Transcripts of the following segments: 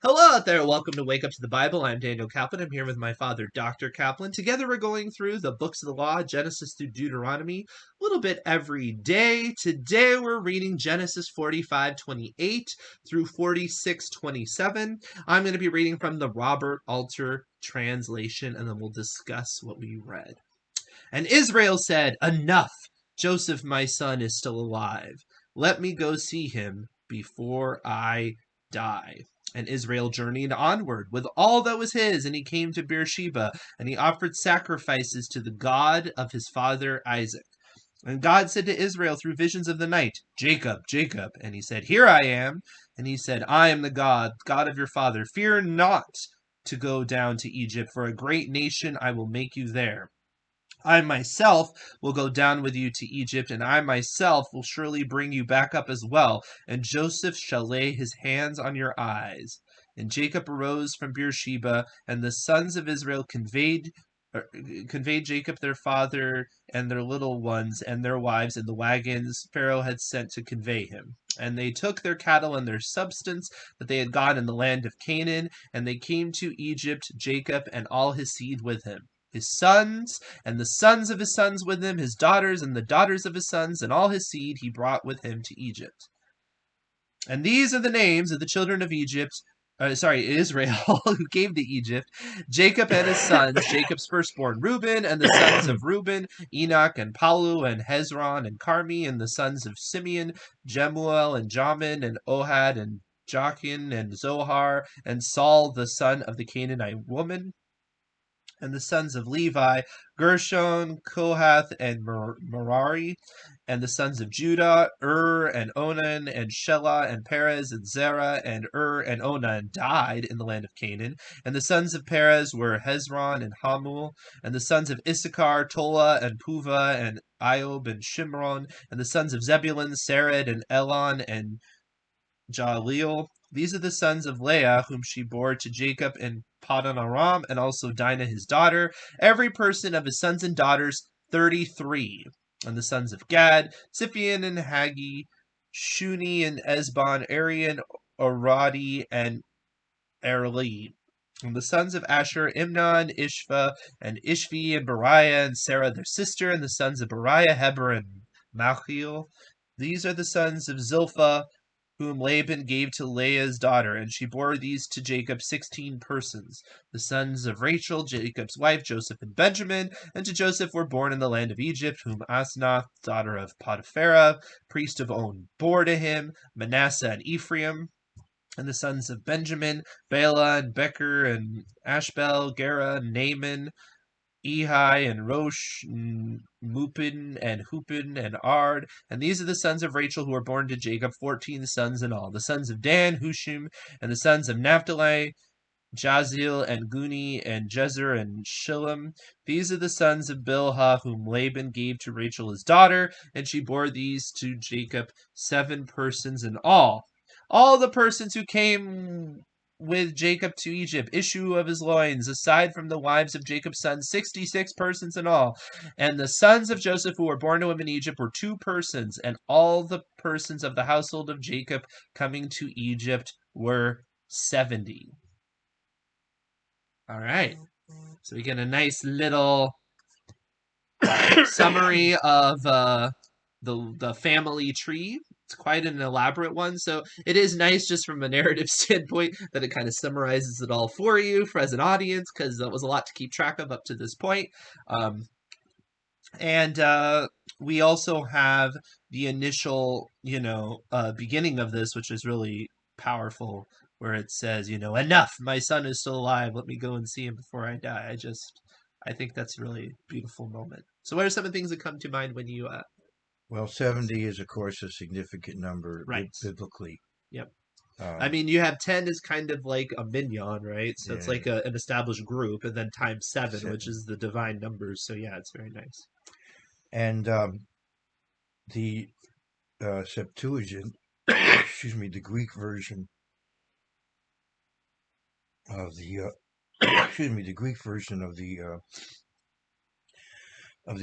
Hello out there. Welcome to Wake Up to the Bible. I'm Daniel Kaplan. I'm here with my father, Dr. Kaplan. Together we're going through the books of the law, Genesis through Deuteronomy, a little bit every day. Today we're reading Genesis 45:28 through 46:27. I'm going to be reading from the Robert Alter translation, and then we'll discuss what we read. And Israel said, "Enough! Joseph, my son, is still alive. Let me go see him before I die." And Israel journeyed onward with all that was his, and he came to Beersheba, and he offered sacrifices to the God of his father Isaac. And God said to Israel through visions of the night, "Jacob, Jacob." And he said, "Here I am." And he said, "I am the God of your father. Fear not to go down to Egypt, for a great nation I will make you there. I myself will go down with you to Egypt, and I myself will surely bring you back up as well, and Joseph shall lay his hands on your eyes." And Jacob arose from Beersheba, and the sons of Israel conveyed Jacob their father and their little ones and their wives in the wagons Pharaoh had sent to convey him. And they took their cattle and their substance that they had got in the land of Canaan, and they came to Egypt, Jacob and all his seed with him, his sons and the sons of his sons with him, his daughters and the daughters of his sons, and all his seed he brought with him to Egypt. And these are the names of the children of Israel, who came to Egypt: Jacob and his sons, Jacob's firstborn Reuben, and the sons of Reuben, Enoch and Palu and Hezron and Carmi, and the sons of Simeon, Jemuel and Jamin and Ohad and Jachin and Zohar, and Saul the son of the Canaanite woman. And the sons of Levi, Gershon, Kohath, and Merari. And the sons of Judah, and Onan, and Shelah, and Perez, and Zerah, and and Onan died in the land of Canaan. And the sons of Perez were Hezron and Hamul. And the sons of Issachar, Tola, and Puvah, and Iob, and Shimron. And the sons of Zebulun, Sered, and Elon, and Jaleel. These are the sons of Leah, whom she bore to Jacob in Paddan Aram, and also Dinah his daughter, every person of his sons and daughters, 33. And the sons of Gad, Siphian and Hagi, Shuni and Esbon, Arian, Aradi, and Erli. And the sons of Asher, Imnan, Ishva, and Ishvi, and Beriah, and Sarah their sister. And the sons of Beriah, Heber, and Malchiel. These are the sons of Zilpah, whom Laban gave to Leah's daughter, and she bore these to Jacob, 16 persons. The sons of Rachel, Jacob's wife, Joseph and Benjamin, and to Joseph were born in the land of Egypt, whom Asnath, daughter of Potipharah, priest of On, bore to him, Manasseh and Ephraim. And the sons of Benjamin, Bela and Becher and Ashbel, Gera, Naaman, Ehi and Rosh, Mupin and Hupin and Ard. And these are the sons of Rachel who were born to Jacob, 14 sons in all. The sons of Dan, Hushim, and the sons of Naphtali, Jazil and Guni and Jezer and Shillem. These are the sons of Bilhah, whom Laban gave to Rachel his daughter, and she bore these to Jacob, 7 persons in all. All the persons who came with Jacob to Egypt, issue of his loins, aside from the wives of Jacob's sons, 66 persons in all. And the sons of Joseph who were born to him in Egypt were 2 persons, and all the persons of the household of Jacob coming to Egypt were 70. All right, so we get a nice little summary of the family tree. It's quite an elaborate one, so it is nice just from a narrative standpoint that it kind of summarizes it all for you as an audience, because that was a lot to keep track of up to this point. And we also have the initial, beginning of this, which is really powerful, where it says, "Enough, my son is still alive. Let me go and see him before I die." I think that's a really beautiful moment. So what are some of the things that come to mind when you... Well, 70 is, of course, a significant number Right. biblically. Yep. I mean, you have 10 is kind of like a minyan, right? So it's Yeah. like an established group, and then times 7, which is the divine numbers. So yeah, it's very nice. And the Septuagint, the Greek version of the the Greek version of the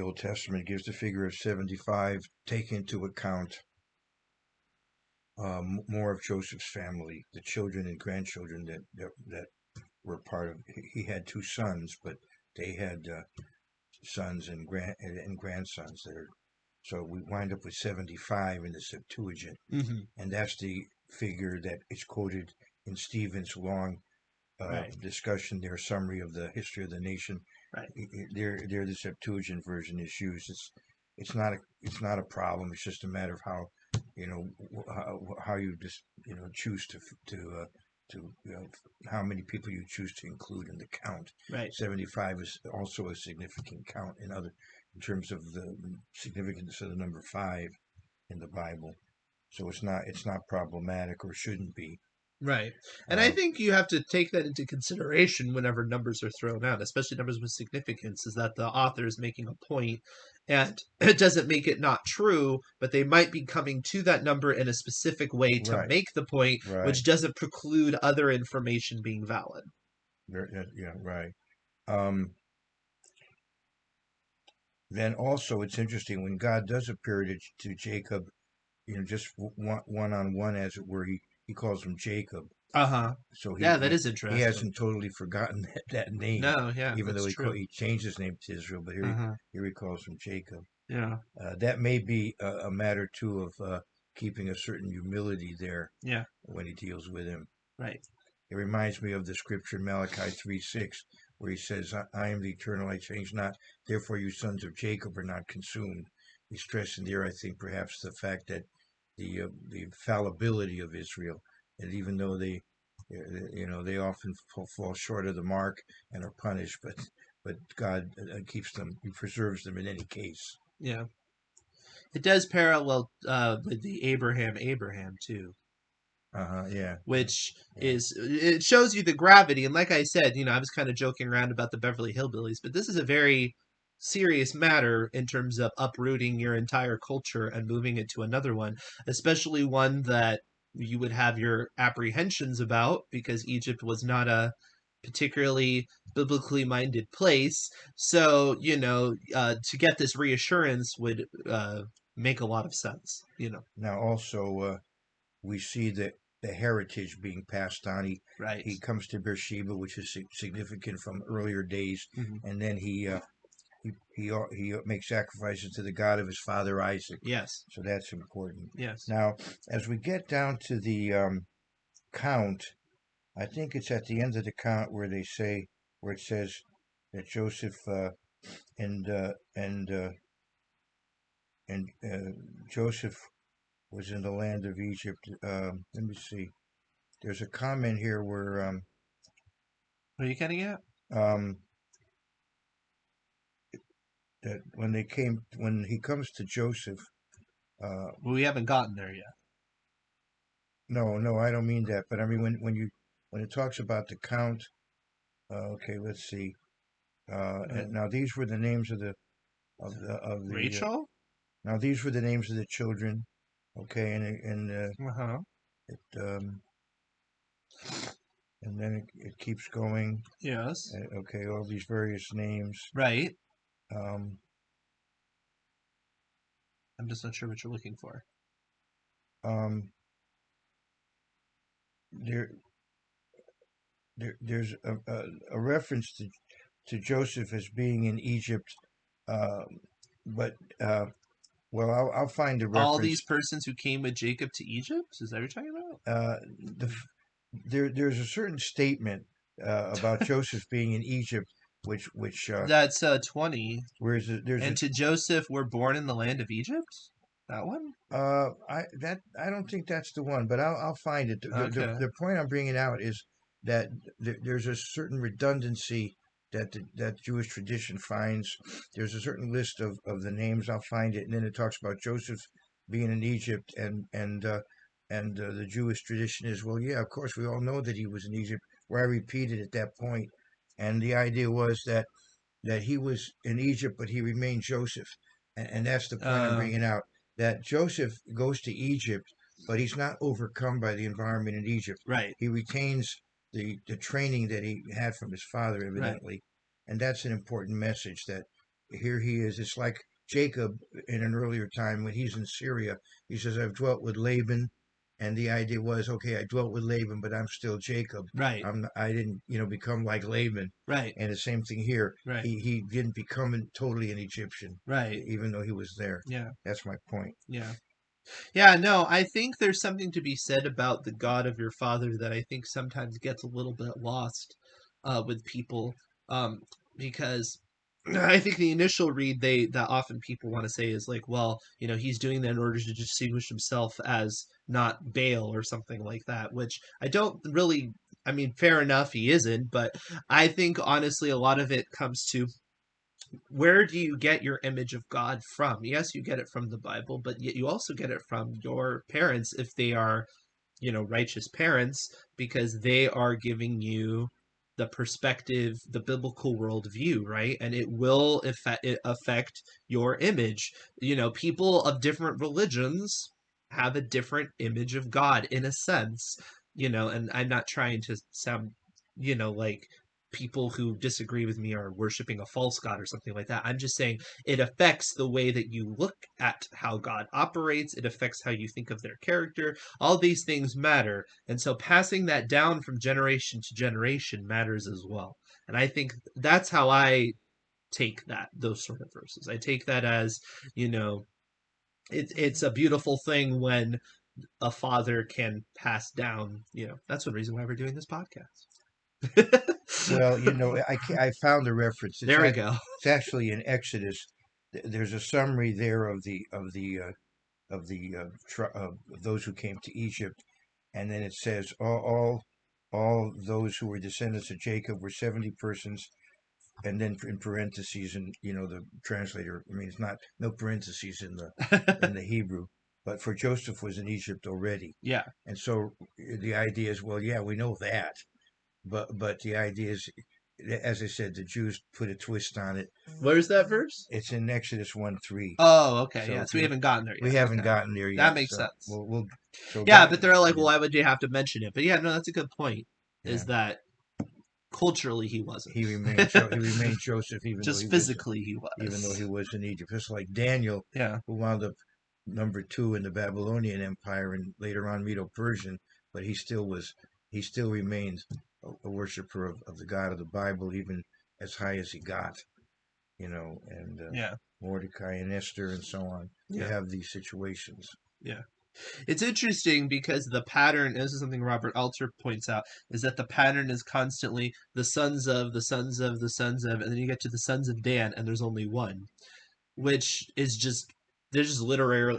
Old Testament gives the figure of 75, take into account more of Joseph's family, the children and grandchildren that were part of. He had two sons, but they had sons and grandsons that are. So we wind up with 75 in the Septuagint, Hmm. and that's the figure that is quoted in Stephen's long Right. discussion, their summary of the history of the nation. Right. There the Septuagint version is used. It's not a problem. It's just a matter of how how you just choose to how many people you choose to include in the count. Right. 75 is also a significant count in terms of the significance of the number five in the Bible. So it's not problematic or shouldn't be. Right. And I Uh, think you have to take that into consideration whenever numbers are thrown out, especially numbers with significance, is that the author is making a point and it doesn't make it not true, but they might be coming to that number in a specific way to right, make the point, right. which doesn't preclude other information being valid. Yeah, right. Um, then also it's interesting when God does appear to Jacob, just one on one, as it were. He calls him Jacob, Uh-huh. so he Yeah, that he, is he interesting. hasn't totally forgotten that name, No, yeah, even though that's true. he changed his name to Israel. But Uh-huh. here he calls him Jacob. Yeah. That may be a matter too of keeping a certain humility there Yeah. when he deals with him. Right. It reminds me of the scripture Malachi 3:6, where he says, I am the eternal, I change not. Therefore, you sons of Jacob are not consumed. He's stressing there, I think, perhaps the fact that the fallibility of Israel, and even though they often fall short of the mark and are punished, but God keeps them, He preserves them in any case. Yeah. It does parallel with the Abraham too, Yeah, which yeah. is it shows you the gravity. And like I said, I was kind of joking around about the Beverly Hillbillies, but this is a very serious matter in terms of uprooting your entire culture and moving it to another one, especially one that you would have your apprehensions about because Egypt was not a particularly biblically minded place. So, to get this reassurance would make a lot of sense. Now also we see the heritage being passed on. Right. He comes to Beersheba, which is significant from earlier days, Hmm. and then he makes sacrifices to the God of his father Isaac. Yes. So that's important. Yes. Now, as we get down to the count, I think it's at the end of the count where it says that Joseph and uh, and uh, and Joseph was in the land of Egypt. Let me see. There's a comment here where What are you getting at? um, that when he comes to Joseph, uh, Well, we haven't gotten there yet. no, I don't mean that, but I mean when it talks about the count. Okay, let's see. Uh, Now these were the names of the. Rachel? Now these were the names of the children. Okay, Uh huh. it and then it keeps going. Yes. Okay, all these various names. Right. Um, I'm just not sure what you're looking for. um, there, there's a reference to Joseph as being in Egypt, uh, but well, I'll find a All reference. these persons who came with Jacob to Egypt? Is that what you're talking about? Uh, there's a certain statement about Joseph being in Egypt, which That's 20. whereas there's a And to Joseph, we're born in the land of Egypt? That one? I don't think that's the one, but I'll find it. Okay. The point I'm bringing out is that there's a certain redundancy that Jewish tradition finds. There's a certain list of the names. I'll find it, and then it talks about Joseph being in Egypt, and the Jewish tradition is, well, yeah, of course we all know that he was in Egypt. Why repeat it at that point? And the idea was that he was in Egypt, but he remained Joseph. And that's the point I'm Uh, bringing out. That Joseph goes to Egypt, but he's not overcome by the environment in Egypt. right. He retains the training that he had from his father, Right. evidently. And that's an important message that here he is. It's like Jacob in an earlier time when he's in Syria. He says, I've dwelt with Laban. and the idea was, okay, I dwelt with Laban, but I'm still Jacob. Right. I didn't, become like Laban. Right. And the same thing here. Right. He didn't become totally an Egyptian, Right. even though he was there. Yeah. That's my point. Yeah. Yeah, no, I think there's something to be said about the God of your father that I think sometimes gets a little bit lost with people, um, because I think the initial read that often people want to say is like, well, he's doing that in order to distinguish himself as not Baal or something like that, which I don't really. I mean, fair enough, he isn't, but I think honestly, a lot of it comes to where do you get your image of God from? Yes, you get it from the Bible, but yet you also get it from your parents if they are, righteous parents, because they are giving you the perspective, the biblical worldview, right? And it will affect your image. People of different religions have a different image of God in a sense, and I'm not trying to sound, like people who disagree with me are worshiping a false god or something like that. I'm just saying it affects the way that you look at how God operates. It affects how you think of their character. All these things matter. And so passing that down from generation to generation matters as well. And I think that's how I take those sort of verses. I take that as, you know, it's a beautiful thing when a father can pass down, that's one reason why we're doing this podcast. Well, I found the reference. There we go. It's actually in Exodus. There's a summary there of those who came to Egypt, and then it says all those who were descendants of Jacob were 70 persons, and then in parentheses, and the translator. I mean, it's not no parentheses in the Hebrew, but for Joseph was in Egypt already, Yeah. and so the idea is, well, yeah, we know that, but the idea is, as I said, the Jews put a twist on it. Where's that verse? It's in Exodus 1:3. Oh, okay. So Yeah. So we haven't gotten there yet. We haven't Okay. gotten there yet. That makes So sense. so Yeah, God, but they're like, well, why would you have to mention it? But yeah, no, that's a good point. yeah, Is that culturally he wasn't. he remained Joseph, Just physically he was. even though he was in Egypt. Just like Daniel, Yeah. who wound up number 2 in the Babylonian Empire and later on Medo-Persian, but he still remained a worshiper of the God of the Bible, even as high as he got. And Yeah. Mordecai and Esther and so on. You Yeah. have these situations. Yeah. It's interesting because the pattern, and this is something Robert Alter points out, is that the pattern is constantly the sons of, the sons of, the sons of, and then you get to the sons of Dan, and there's only one, which is just, they're just literary.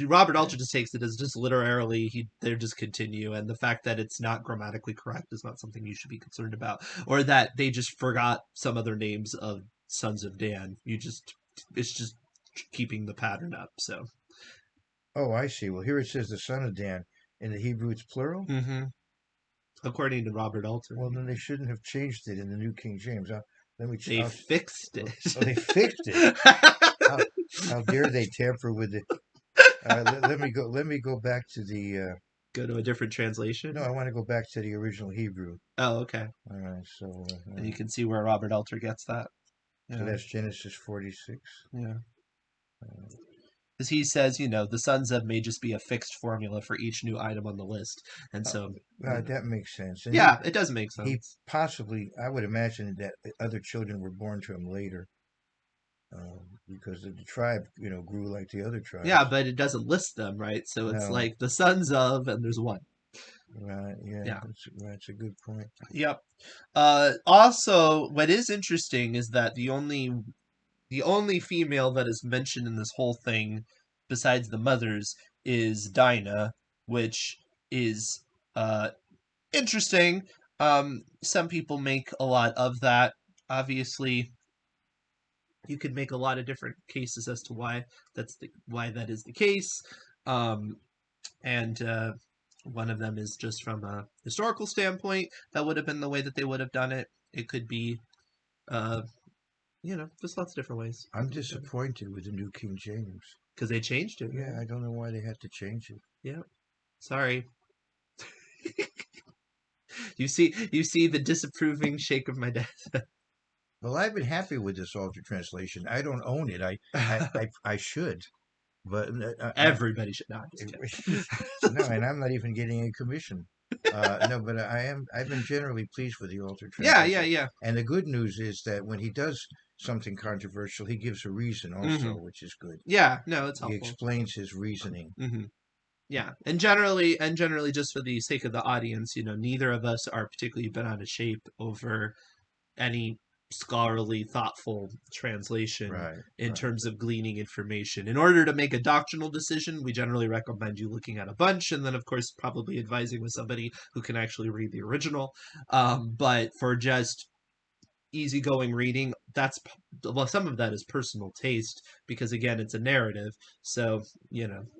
Robert Alter just takes it as just literarily, they're just continue, and the fact that it's not grammatically correct is not something you should be concerned about, or that they just forgot some other names of sons of Dan. It's just keeping the pattern up, so. Oh, I see. Well, here it says the son of Dan. In the Hebrew, it's plural. Mm-hmm. According to Robert Alter. Well, then they shouldn't have changed it in the New King James. They fixed it. Oh, they fixed it. How dare they tamper with it? Let me go back to the. Go to a different translation. No, I want to go back to the original Hebrew. Oh, okay. All right, so. And you can see where Robert Alter gets that. So that's Genesis 46. Yeah. Because he says, the sons of may just be a fixed formula for each new item on the list, and so. That makes sense. And yeah, it does make sense. He possibly, I would imagine that other children were born to him later. Because the tribe, grew like the other tribes. Yeah, but it doesn't list them, right? So it's like the sons of, and there's one. Right. Yeah. That's a good point. Yep. Also, what is interesting is that the only female that is mentioned in this whole thing, besides the mothers, is Dinah, which is interesting. Some people make a lot of that. Obviously, you could make a lot of different cases as to why that is the case. And one of them is just from a historical standpoint. That would have been the way that they would have done it. It could be, just lots of different ways. I'm disappointed with the New King James. Because they changed it. Yeah, right? I don't know why they had to change it. Yeah. Sorry. You see the disapproving shake of my head. Well, I've been happy with this Alter translation. I don't own it. I should. But Everybody should not. Just kidding. no, and I'm not even getting a commission. No, but I've been generally pleased with the altered Yeah, yeah, translation. yeah. And the good news is that when he does something controversial, he gives a reason also, which is good. Yeah, no, it's He helpful. explains his reasoning. Yeah, and generally, just for the sake of the audience, neither of us are particularly bent out of shape over any scholarly, thoughtful translation Right, in right. terms of gleaning information. In order to make a doctrinal decision, we generally recommend you looking at a bunch, and then, of course, probably advising with somebody who can actually read the original. But for just easygoing reading, well, some of that is personal taste because again, it's a narrative. So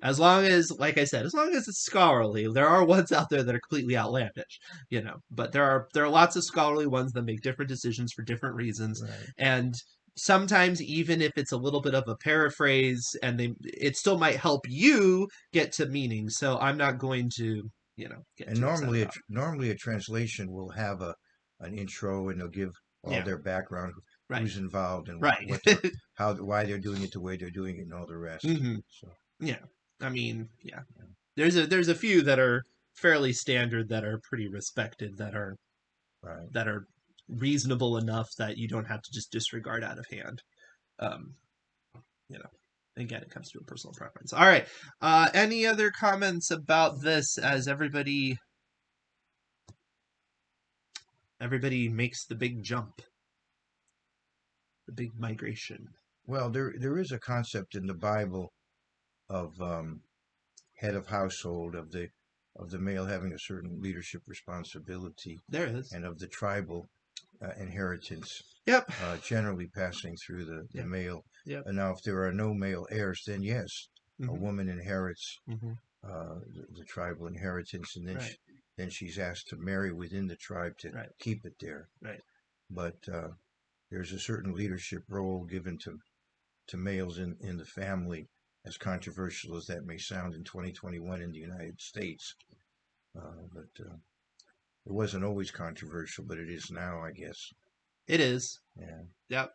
as long as, like I said, as long as it's scholarly, there are ones out there that are completely outlandish. But there are lots of scholarly ones that make different decisions for different reasons, Right. and sometimes even if it's a little bit of a paraphrase, and it still might help you get to meaning. So I'm not going to get And too upset about it. normally a translation will have an intro, and they'll give all Yeah, their background, right, who's involved, and right. why they're doing it the way they're doing it, and all the rest. So Yeah, I mean, yeah. There's a few that are fairly standard that are pretty respected right. that are reasonable enough that you don't have to just disregard out of hand. Um, you know, Again, it comes to a personal preference. All right. Any other comments about this as everybody makes the big jump, the big migration? Well, there is a concept in the Bible of head of household, of the male having a certain leadership responsibility, There it is. and of the tribal inheritance Yep. generally passing through the Yep. male. Yep. And now, if there are no male heirs, then yes, a Mm-hmm. woman inherits Mm-hmm. the tribal inheritance, and then Right. then she's asked to marry within the tribe to Right. keep it there. Right. But there's a certain leadership role given to males in the family, as controversial as that may sound in 2021 in the United States. But it wasn't always controversial, but it is now, I guess. It is. Yeah. Yep.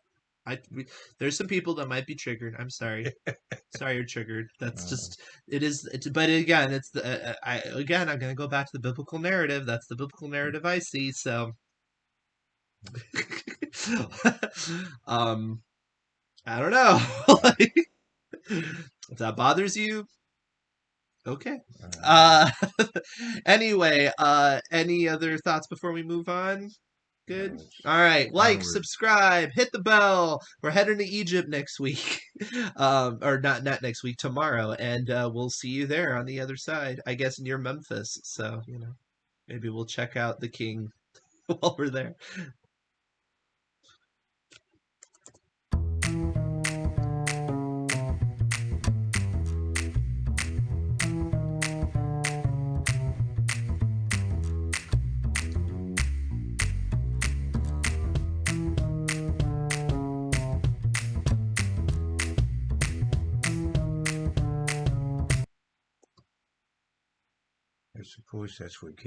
There's some people that might be triggered. I'm sorry. Sorry you're triggered. That's Uh, just it is. But again, it's the I'm gonna go back to the biblical narrative. That's the biblical narrative I see. So, um, I don't know. Like, if that bothers you, okay. Uh, anyway, any other thoughts before we move on? Good. no, it's All right. Like, onward. subscribe, hit the bell. We're heading to Egypt next week. Or not next week, tomorrow. And we'll see you there on the other side, I guess near Memphis. So, maybe we'll check out the king while we're there. I suppose that's what